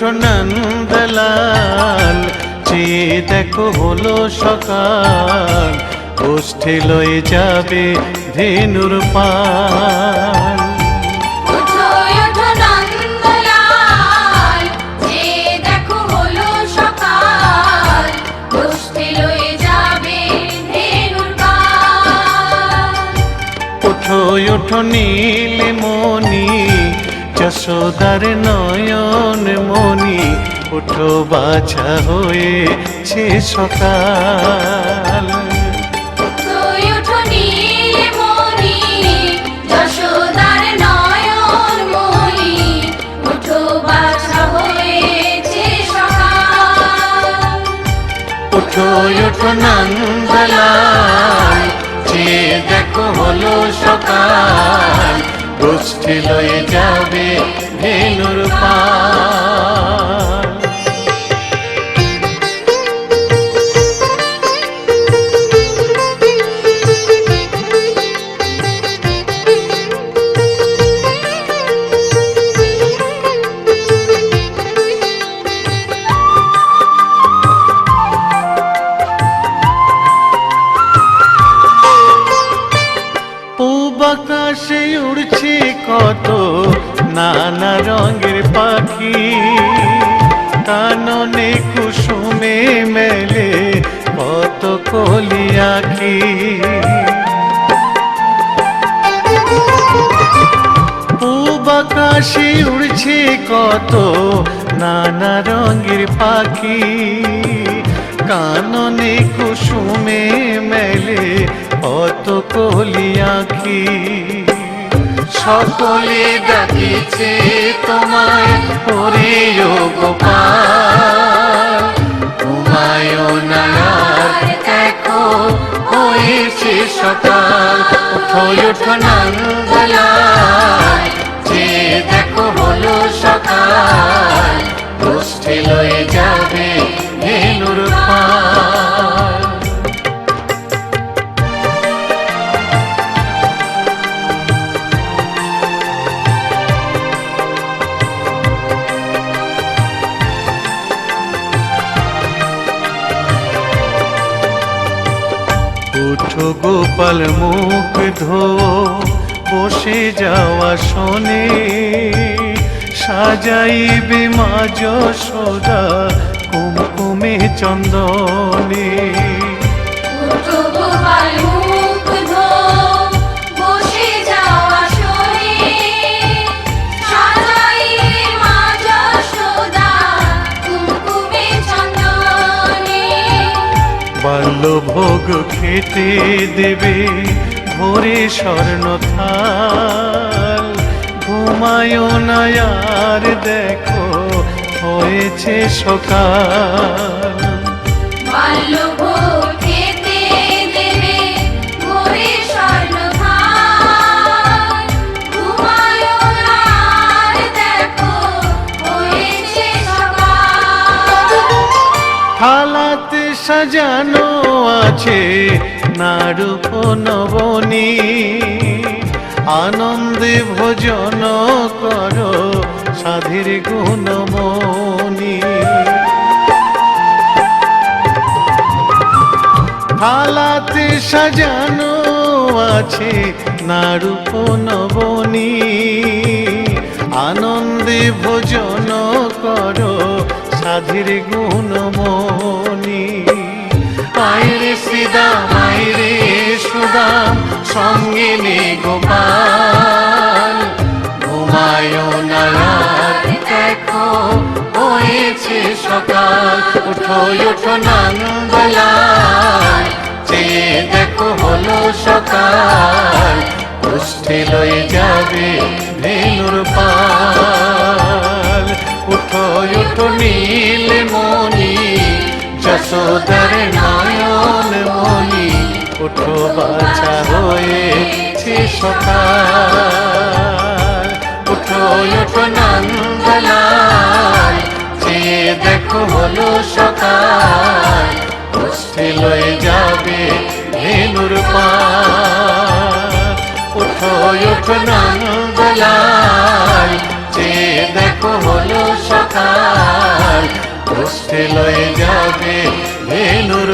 ওঠো নন্দলাল, চেয়ে দেখো হলো সকাল, গোষ্ঠী লয়ে যাবে ধেনুর পাল। ওঠো ওঠো নন্দলাল, চেয়ে দেখো হলো সকাল, গোষ্ঠী লয়ে যাবে ধেনুর পাল। ওঠো ওঠো নীলমণি, যশোদার নয়ন মণি, ওঠো বাছা হয়েছে সকাল। ওঠো ওঠো নীলমণি, যশোদার নয়ন মণি, ওঠো বাছা হয়েছে সকাল। ওঠো ওঠো নন্দলাল, চেয়ে দেখো হলো সকাল, গোষ্ঠী লয়ে যাবে ধেনুর পাল। আকাশে উড়ছে কত নানা রঙের পাখি, কাননে কুসুমে মেলে কত কলি আঁখি। পূব আকাশে উড়ছে কত নানা রঙের পাখি, কাননে কুসুমে মেলে কত কলি আঁখি। সকলে ডাকিছে তোমায় ওরে ও গোপাল, ঘুমায়ো না আর দেখো হয়েছে সকাল। ওঠো ওঠো নন্দলাল, চেয়ে দেখো হলো সকাল, গোষ্ঠী লয়ে যাবে ধেনুর পাল। ওঠো গোপাল মুখ ধো, বসে যাওয়া শোনে, সাজাইবে মা যশোদা কুমকুমে চন্দনে। ওঠো গোপাল মুখ ধো, বসে যাওয়া শোনে, সাজাইবে মা যশোদা কুমকুমে চন্দনে। বাল্যভোগ খেতে দেবে ভোরে স্বর্ণ থাল, ঘুমায়ো না আর দেখো হয়েছে সকাল। বাল্যভোগ খেতে দেবে ভোরে স্বর্ণ থাল, ঘুমায়ো না আর দেখো হয়েছে সকাল। থালাতে সাজানো আছে নারূপ নবনী, আনন্দে ভোজন করো সাধীর গুণমণি। থালাতে সাজানো আছে নারূপ নবনী, আনন্দে ভোজন করো সাধীর গুণমণি। আইরে শ্রীদাম আইরে সুদাম, সঙ্গে নে গোপাল, ঘুমায়ো না আর দেখো হয়েছে সকাল। ওঠো ওঠো নন্দলাল, চেয়ে দেখো হলো সকাল, গোষ্ঠী লয়ে যাবে ধেনুর পাল। ওঠো ওঠো নীলমণি, যশোদার নয়ন মণি, ওঠো বাছা হয়েছে সকাল। ওঠো ওঠো নন্দলাল, চেয়ে দেখো হলো সকাল, গোষ্ঠী লয়ে যাবে ধেনুর পাল। ওঠো ওঠো নন্দলাল, চেয়ে দেখো হলো সকাল, উষ্ঠে লয়ে যাবে ধেনুর